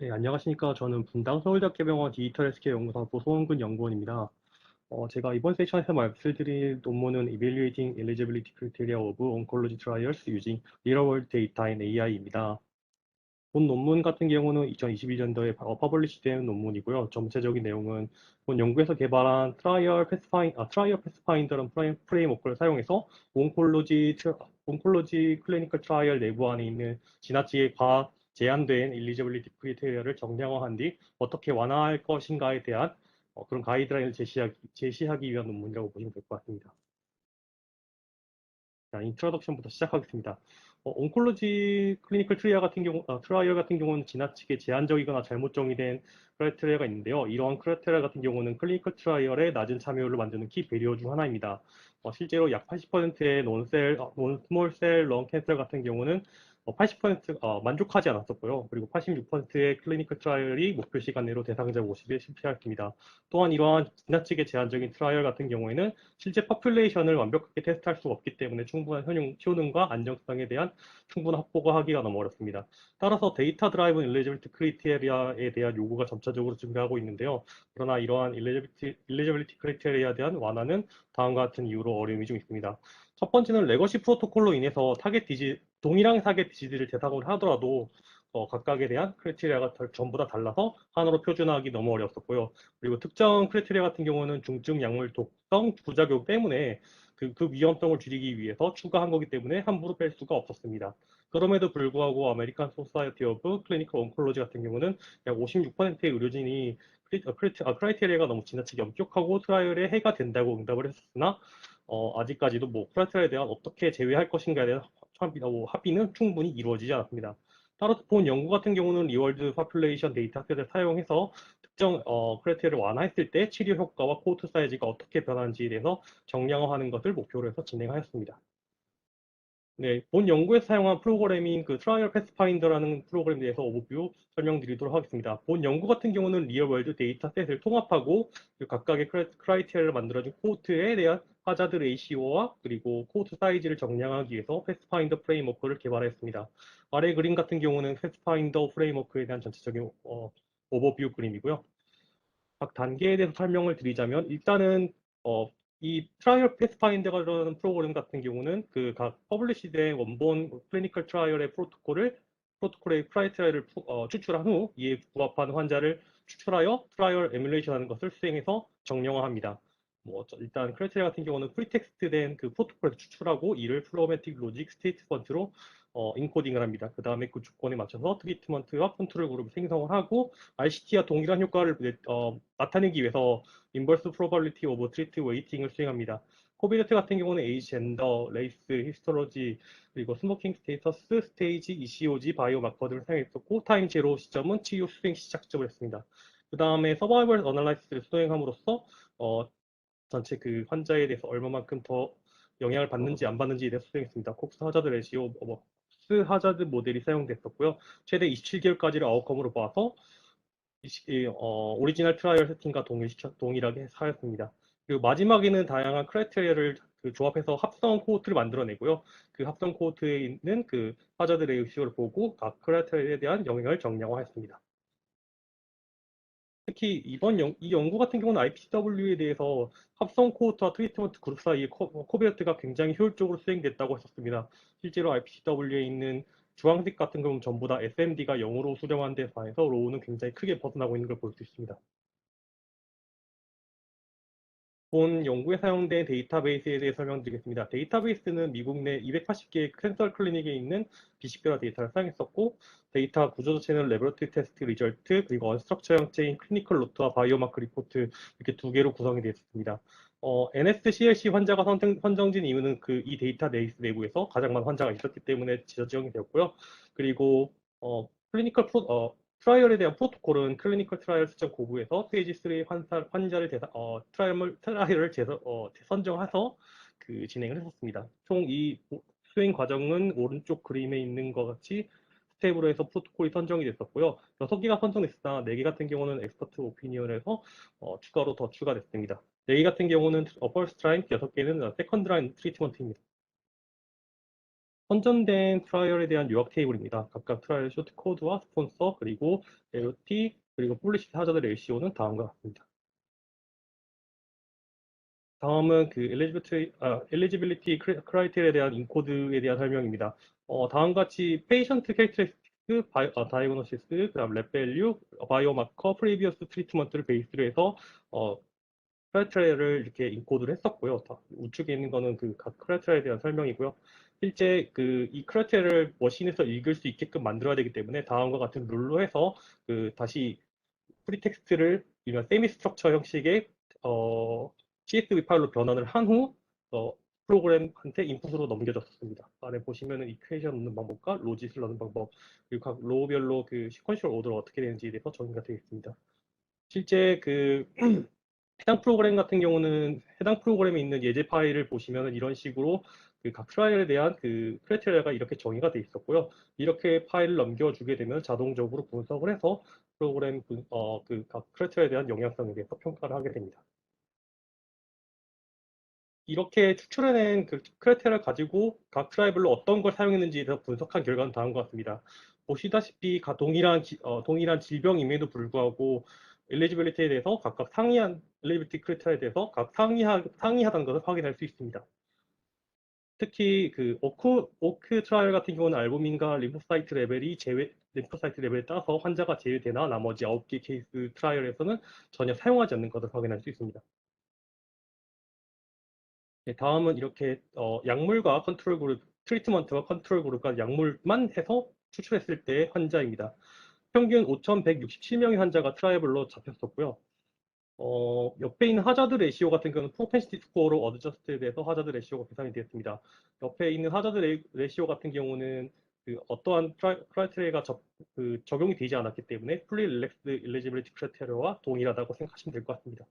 네, 안녕하십니까. 저는 분당 서울대학교병원 디지털 헬스케어 연구소 소홍근 연구원입니다. 제가 이번 세션에서 말씀드릴 논문은 Evaluating Eligibility Criteria of Oncology Trials Using Real-World Data in AI입니다. 본 논문 같은 경우는 2021년도에 퍼블리시된 논문이고요. 전체적인 내용은 본 연구에서 개발한 트라이얼 패스파인더라는 프레임워크를 사용해서 온콜로지 클리니컬 트라이얼 내부 안에 있는 지나치게 제한된 일리지빌리티 크리테리아를 정량화한 뒤 어떻게 완화할 것인가에 대한 그런 가이드라인을 제시하기 위한 논문이라고 보시면 될 것 같습니다. 자, 인트로덕션부터 시작하겠습니다. 온콜로지 클리니컬 트라이얼 같은 경우는 지나치게 제한적이거나 잘못 정의된 크라이테리아가 있는데요. 이러한 크라이테리아 같은 경우는 클리니컬 트라이얼의 낮은 참여율을 만드는 키 배리어 중 하나입니다. 실제로 약 80%의 논스몰 셀 런 캔서 같은 경우는 80% 만족하지 않았었고요. 그리고 86%의 클리니컬 트라이얼이 목표 시간 내로 대상자 50에 실패했습니다. 또한 이러한 지나치게 제한적인 트라이얼 같은 경우에는 실제 퍼퓰레이션을 완벽하게 테스트할 수가 없기 때문에 충분한 효능과 안정성에 대한 충분한 확보가 하기가 너무 어렵습니다. 따라서 데이터 드라이브 일리지빌리티 크리테리아에 대한 요구가 점차적으로 증가하고 있는데요. 그러나 이러한 일리지빌리티 크리테리아에 대한 완화는 다음과 같은 이유로 어려움이 좀 있습니다. 첫 번째는 레거시 프로토콜로 인해서 동일한 타겟 디지즈를 대상으로 하더라도 각각에 대한 크리테리아가 전부 다 달라서 하나로 표준화하기 너무 어려웠었고요. 그리고 특정 크리테리아 같은 경우는 중증 약물 독성 부작용 때문에 그 위험성을 줄이기 위해서 추가한 거기 때문에 함부로 뺄 수가 없었습니다. 그럼에도 불구하고 아메리칸 소사이어티 오브 클리니컬 온콜로지 같은 경우는 약 56%의 의료진이 크라이테리아가 너무 지나치게 엄격하고 트라이얼에 해가 된다고 응답을 했으나 아직까지도 뭐 크라이테리아에 대한 어떻게 제외할 것인가에 대한 합의는 충분히 이루어지지 않았습니다. 따라서 본 연구 같은 경우는 리월드 파퓰레이션 데이터셋을 사용해서 특정 크라이테리아를 완화했을 때 치료 효과와 코호트 사이즈가 어떻게 변하는지에 대해서 정량화하는 것을 목표로 해서 진행하였습니다. 네, 본 연구에서 사용한 프로그래밍 트라이얼 패스파인더라는 프로그램에 대해서 오버뷰 설명드리도록 하겠습니다. 본 연구 같은 경우는 리얼월드 데이터셋을 통합하고 그 각각의 크라이테리아를 만들어준 코호트에 대한 하자드 레이시오와 그리고 코호트 사이즈를 정량하기 위해서 패스파인더 프레임워크를 개발했습니다. 아래 그림 같은 경우는 패스파인더 프레임워크에 대한 전체적인 오버뷰 그림이고요. 각 단계에 대해서 설명을 드리자면 일단은 이 트라이얼 패스파인더라는 프로그램 같은 경우는 그 각 퍼블리시된 원본 클리니컬 트라이얼의 프로토콜의 크라이테리아를 추출한 후 이에 부합한 환자를 추출하여 트라이얼 에뮬레이션하는 것을 수행해서 정량화합니다. 뭐 일단 크라이테리아 같은 경우는 프리텍스트된 그 프로토콜에서 추출하고 이를 플로매틱 로직 스테이트먼트로 인코딩을 합니다. 그 다음에 그 조건에 맞춰서 트리트먼트와 컨트롤 그룹을 생성을 하고 RCT와 동일한 효과를 나타내기 위해서 인버스 프로바빌리티 오브 트리트 웨이팅을 수행합니다. 코비드트 같은 경우는 에이지, 젠더, 레이스, 히스토로지, 그리고 스모킹 스테이터스, 스테이지, ECOG, 바이오마커 등을 사용했었고 타임 제로 시점은 치료 수행 시작 시점을 했습니다. 그 다음에 서바이벌 어널라이시스를 수행함으로써 전체 그 환자에 대해서 얼마만큼 더 영향을 받는지 안 받는지에 대해서 수행했습니다. 콕스 하자드 레시오, 콕스 하자드 모델이 사용됐었고요. 최대 27개월까지를 아웃컴으로 봐서 오리지널 트라이얼 세팅과 동일하게 하였습니다. 그리고 마지막에는 다양한 크라이테리아를 조합해서 합성 코호트를 만들어내고요. 그 합성 코호트에 있는 그 하자드 레이시오를 보고 각 크라이테리아에 대한 영향을 정량화했습니다. 특히 이 연구 같은 경우는 IPCW에 대해서 합성 코호트와 트리트먼트 그룹 사이의 코비어트가 굉장히 효율적으로 수행됐다고 했었습니다. 실제로 IPCW에 있는 주황색 같은 경우는 전부 다 SMD가 0으로 수렴한 데 반해서 로우는 굉장히 크게 벗어나고 있는 걸 볼 수 있습니다. 본 연구에 사용된 데이터베이스에 대해 설명드리겠습니다. 데이터베이스는 미국 내 280개의 캔서 클리닉에 있는 비식별화 데이터를 사용했었고 데이터 구조 자체는 레버러토리 테스트 리절트 그리고 언스트럭처 형태인 클리니컬 노트와 바이오마크 리포트 이렇게 두 개로 구성이 되어 있습니다. NSCLC 환자가 선정된 이유는 이 데이터베이스 내부에서 가장 많은 환자가 있었기 때문에 지정이 되었고요. 그리고 클리니컬 트라이얼에 대한 프로토콜은 클리니컬 트라이얼 수정 고부에서 페이지 3 환자를 트라이얼을 선정해서 진행을 했었습니다. 총 이 수행 과정은 오른쪽 그림에 있는 것 같이 스텝으로 해서 프로토콜이 선정이 됐었고요. 6개가 선정됐으나 4개 같은 경우는 엑스퍼트 오피니언에서 추가로 더 추가됐습니다. 4개 같은 경우는 퍼스트 라인, 6개는 세컨드 라인 트리트먼트입니다. 선전된 트라이얼에 대한 요약 테이블입니다. 각각 트라이얼 쇼트 코드와 스폰서, 그리고 LOT, 그리고 폴리시 하자드 레이시오는 다음과 같습니다. 다음은 그 엘리지빌리티 크라이테리아에 대한 인코드에 대한 설명입니다. 다음과 같이 페이션트 캐릭터리스틱스, 다이그노시스, 그다음 랩 밸류, 바이오마커, 프리비어스 트리트먼트를 베이스로 해서 크라이테리아를 이렇게 인코드를 했었고요. 우측에 있는 거는 그 각 크라이테리아에 대한 설명이고요. 실제 이 크라이테리아를 머신에서 읽을 수 있게끔 만들어야 되기 때문에 다음과 같은 룰로 해서 다시 프리텍스트를 이런 세미 스트럭처 형식의 CSV 파일로 변환을 한 후 프로그램한테 인풋으로 넘겨졌습니다. 아래 보시면은 이퀘이션 넣는 방법과 로짓을 넣는 방법, 그리고 각 로우별로 그 시퀀셜 오더가 어떻게 되는지에 대해서 정의가 되어 있습니다. 실제 해당 프로그램 같은 경우는 해당 프로그램에 있는 예제 파일을 보시면은 이런 식으로 각 트라이얼에 대한 크라이테리아가 이렇게 정의가 되어 있었고요. 이렇게 파일을 넘겨주게 되면 자동적으로 분석을 해서 프로그램 각 크라이테리아에 대한 영향성에 대해서 평가를 하게 됩니다. 이렇게 추출해낸 크라이테리아를 가지고 각 트라이별로 어떤 걸 사용했는지에 대해서 분석한 결과는 다음과 같습니다. 보시다시피 동일한 질병임에도 불구하고 엘리지빌리티에 대해서 각각 상이한 엘리지빌리티 크라이테리아에 대해서 각 상이하다는 것을 확인할 수 있습니다. 특히 오크 트라이얼 같은 경우는 알부민과 림포사이트 레벨에 따라서 환자가 제외되나 나머지 9개 케이스 트라이얼에서는 전혀 사용하지 않는 것을 확인할 수 있습니다. 네, 다음은 이렇게 약물과 컨트롤 그룹, 트리트먼트와 컨트롤 그룹과 약물만 해서 추출했을 때 환자입니다. 평균 5,167명의 환자가 트라이블로 잡혔었고요. 옆에 있는 하자드 레시오 같은 경우는 프로펜시티 스코어로 어드저스트에 대해서 하자드 레시오가 계산이 되었습니다. 옆에 있는 하자드 레시오 같은 경우는 어떠한 크라이테리아가 적용이 되지 않았기 때문에 풀리 릴렉스드 일리지빌리티 크라이테리아와 동일하다고 생각하시면 될 것 같습니다.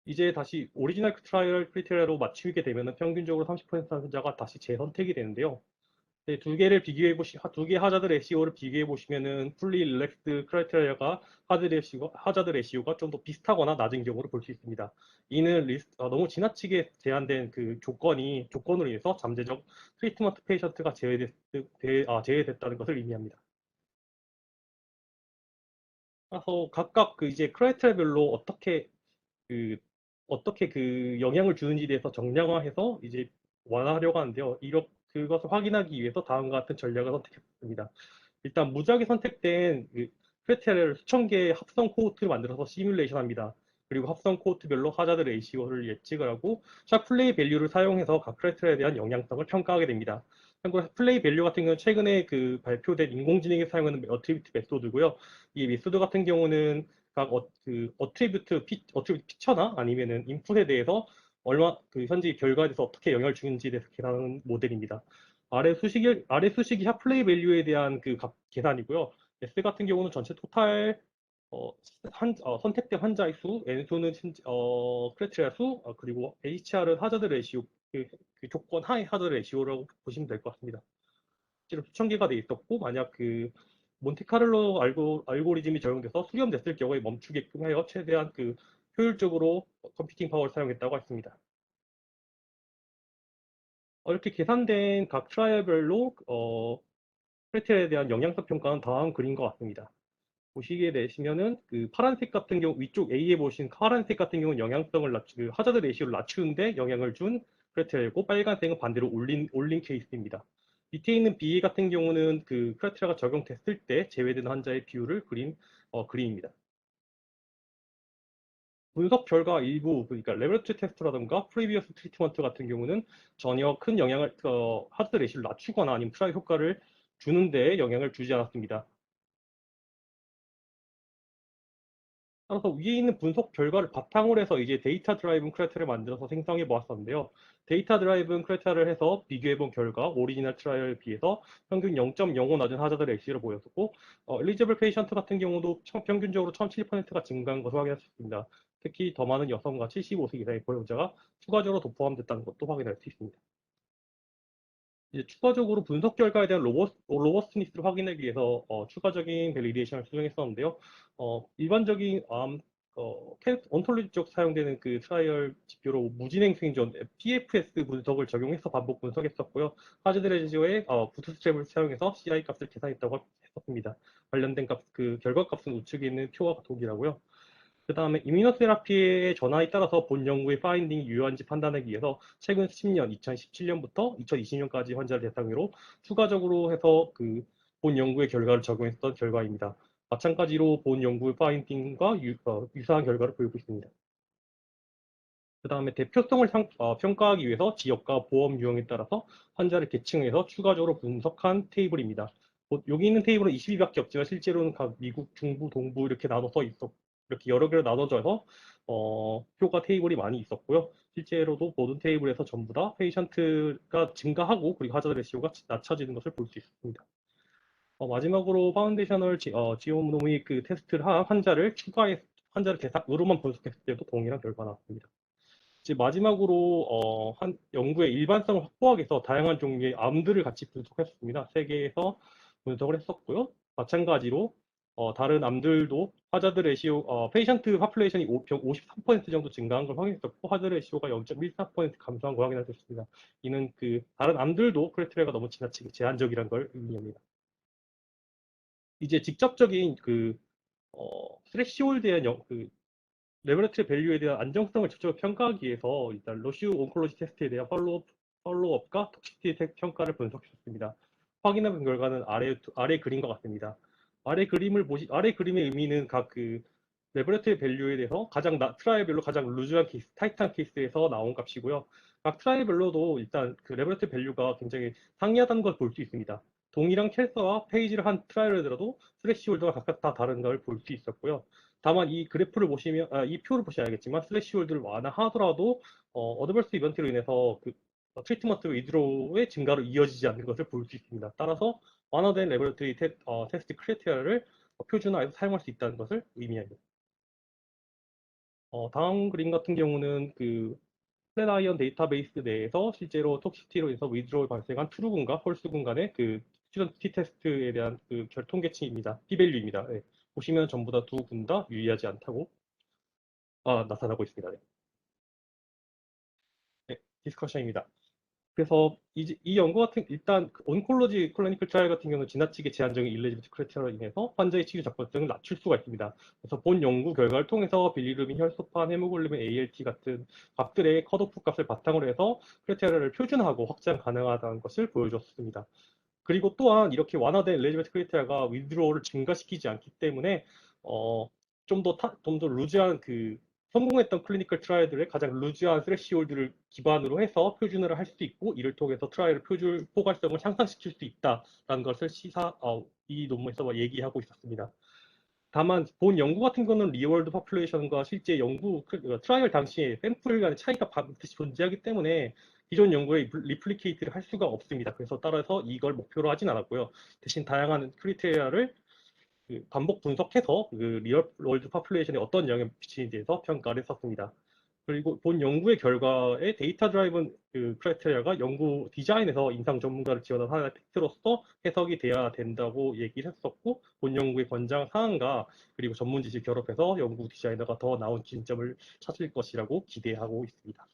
이제 다시 오리지널 트라이얼 크리테리아로 맞추게 되면 평균적으로 30% 환자가 다시 재선택이 되는데요. 네, 두 개 하자드 레시오를 비교해 보시면은 풀리 릴렉스드 크라이테리아가 하자드 레시오가 좀 더 비슷하거나 낮은 경우를 볼 수 있습니다. 이는 너무 지나치게 제한된 조건으로 인해서 잠재적 트리트먼트 페이션트가 제외됐다는 것을 의미합니다. 그래서 각각 이제 크라이테리아별로 어떻게 영향을 주는지에 대해서 정량화해서 이제 완화하려고 하는데요. 그것을 확인하기 위해서 다음과 같은 전략을 선택했습니다. 일단 무작위 선택된 크라이테리아를 수천 개의 합성 코호트를 만들어서 시뮬레이션 합니다. 그리고 합성 코호트별로 하자드 레이시오를 예측을 하고 샤플레이 밸류를 사용해서 각 크라이테리아에 대한 영향성을 평가하게 됩니다. 참고로 플레이 밸류 같은 경우는 최근에 발표된 인공지능에 사용하는 어트리뷰트 메소드고요. 이 메소드 같은 경우는 각 어트리뷰트 피처나 아니면은 인풋에 대해서 현재 결과에 대해서 어떻게 영향을 주는지에 대해서 계산하는 모델입니다. 아래 수식이 핫플레이 밸류에 대한 계산이고요. S 같은 경우는 전체 토탈 선택된 환자의 수, N수는 크라이테리아 수, 그리고 HR은 하자드 레시오, 조건 하의 하자드 레시오라고 보시면 될 것 같습니다. 실제로 수천 개가 돼 있었고, 만약 몬테카를로 알고리즘이 적용돼서 수렴됐을 경우에 멈추게끔 하여 최대한 효율적으로 컴퓨팅 파워를 사용했다고 했습니다. 이렇게 계산된 각 트라이얼별로 크라이테리아에 대한 영향성 평가는 다음 그림과 같습니다. 보시게 되시면은 파란색 같은 경우 위쪽 A에 보신 파란색 같은 경우는 하자드 레시오를 낮추는데 영향을 준 크라이테리아고 빨간색은 반대로 올린 케이스입니다. 밑에 있는 B 같은 경우는 크라이테리아가 적용됐을 때 제외된 환자의 비율을 그린 그림입니다. 분석 결과 일부 그러니까 레버러토리 테스트라든가 프리비어스 트리트먼트 같은 경우는 전혀 큰 영향을 하자드 레시오를 낮추거나 아니면 트라이 효과를 주는 데 영향을 주지 않았습니다. 따라서 위에 있는 분석 결과를 바탕으로 해서 이제 데이터 드라이븐 크라이테리아를 만들어서 생성해 보았었는데요. 데이터 드라이븐 크라이테리아를 해서 비교해 본 결과 오리지널 트라이얼에 비해서 평균 0.05 낮은 하자드 레시오를 보였었고 엘리지블 페이션트 같은 경우도 평균적으로 1,007%가 증가한 것을 확인할 수 있습니다. 특히 더 많은 여성과 75세 이상의 고령자가 추가적으로 더 포함됐다는 것도 확인할 수 있습니다. 이제 추가적으로 분석 결과에 대한 로버스트니스를 확인하기 위해서 추가적인 밸리데이션을 수정했었는데요. 일반적인 온톨로지적 사용되는 그 트라이얼 지표로 무진행 생존 PFS 분석을 적용해서 반복 분석했었고요. 하즈드 레지오의 부트스트랩을 사용해서 CI 값을 계산했다고 했었습니다. 관련된 값, 그 결과 값은 우측에 있는 표와 동일하고요. 그 다음에 이뮤노테라피의 전환에 따라서 본 연구의 파인딩이 유효한지 판단하기 위해서 최근 10년, 2017년부터 2020년까지 환자를 대상으로 추가적으로 해서 그 본 연구의 결과를 적용했던 결과입니다. 마찬가지로 본 연구의 파인딩과 유사한 결과를 보이고 있습니다. 그 다음에 대표성을 평가하기 위해서 지역과 보험 유형에 따라서 환자를 계층해서 추가적으로 분석한 테이블입니다. 여기 있는 테이블은 22밖에 없지만 실제로는 각 미국 중부, 동부 이렇게 나눠서 이렇게 여러 개로 나눠져서 표가 테이블이 많이 있었고요. 실제로도 모든 테이블에서 전부 다 페이션트가 증가하고 그리고 하자드 레시오가 낮춰지는 것을 볼 수 있습니다. 마지막으로 파운데이셔널 지오노미 그 테스트를 한 환자를 대상으로만 분석했을 때도 동일한 결과가 나왔습니다. 이제 마지막으로 한 연구의 일반성을 확보하기 위해서 다양한 종류의 암들을 같이 분석했습니다. 세계에서 분석을 했었고요. 마찬가지로 다른 암들도 하자드 레시오, 페이션트 파퓰레이션이 53% 정도 증가한 걸 확인했었고 하자드 레시오가 0.14% 감소한 걸 확인했었습니다. 이는 그 다른 암들도 크라이테리아가 너무 지나치게 제한적이라는 걸 의미합니다. 이제 직접적인 그 스레시홀드에 그 레버레트리 밸류에 대한 안정성을 직접 평가하기 위해서 일단 러시우 온콜로지 테스트에 대한 팔로우업과 톡시티 평가를 분석했습니다. 확인한 결과는 아래 그림과 같습니다. 아래 그림의 의미는 각 그 레버레트리 밸류에 대해서 트라이별로 가장 루즈한 케이스, 타이트한 케이스에서 나온 값이고요. 각 트라이별로도 일단 그 레버레트리 밸류가 굉장히 상이하다는 걸 볼 수 있습니다. 동일한 캘서와 페이지를 한 트라이얼을 들어도 스레시홀드가 각각 다 다른 걸 볼 수 있었고요. 다만 이 그래프를 보시면 이 표를 보시면 알겠지만 스레시홀드를 완화하더라도 어드버스 이벤트로 인해서 그 트리트먼트 위드로우의 증가로 이어지지 않는 것을 볼 수 있습니다. 따라서 완화된 레버러터리 테스트 크리테리아를 표준화해서 사용할 수 있다는 것을 의미합니다. 다음 그림 같은 경우는 그 플랫아이언 데이터베이스 내에서 실제로 톡시티로 인해서 위드로우 발생한 트루군과 홀스군 간의 그 스튜던트 티 테스트에 대한 그 결통계층입니다. P-밸류입니다. 네. 보시면 전부 다 두 군 다 유의하지 않다고 나타나고 있습니다. 네. 네, 디스커션입니다. 그래서 이 연구 같은 일단 온콜로지 클리니컬 트라이얼 같은 경우는 지나치게 제한적인 일리지비티 크라이테리아로 인해서 환자의 치료 접근성을 낮출 수가 있습니다. 그래서 본 연구 결과를 통해서 빌리루빈, 혈소판, 헤모글로빈, ALT 같은 값들의 컷오프 값을 바탕으로 해서 크라이테리아를 표준화하고 확장 가능하다는 것을 보여줬습니다. 그리고 또한 이렇게 완화된 엘리지비티 크라이테리아가 위드로우를 증가시키지 않기 때문에 좀 더 루즈한 그 성공했던 클리니컬 트라이얼들의 가장 루즈한 스레시홀드를 기반으로 해서 표준화를 할 수 있고 이를 통해서 트라이얼 표준 포괄성을 향상시킬 수 있다라는 것을 이 논문에서 얘기하고 있었습니다. 다만 본 연구 같은 거는 리얼월드 파퓰레이션과 실제 트라이얼 당시에 샘플 간의 차이가 반드시 존재하기 때문에 기존 연구에 리플리케이트를 할 수가 없습니다. 그래서 따라서 이걸 목표로 하진 않았고요. 대신 다양한 크리테리아를 반복 분석해서 그 리얼 월드 파퓰레이션에 어떤 영향을 미치는지에 대해서 평가를 했었습니다. 그리고 본 연구의 결과에 데이터 드라이븐 그 크라이테리아가 연구 디자인에서 임상 전문가를 지원한 하나의 팩트로서 해석이 돼야 된다고 얘기를 했었고 본 연구의 권장 사항과 그리고 전문 지식 결합해서 연구 디자이너가 더 나은 기준점을 찾을 것이라고 기대하고 있습니다.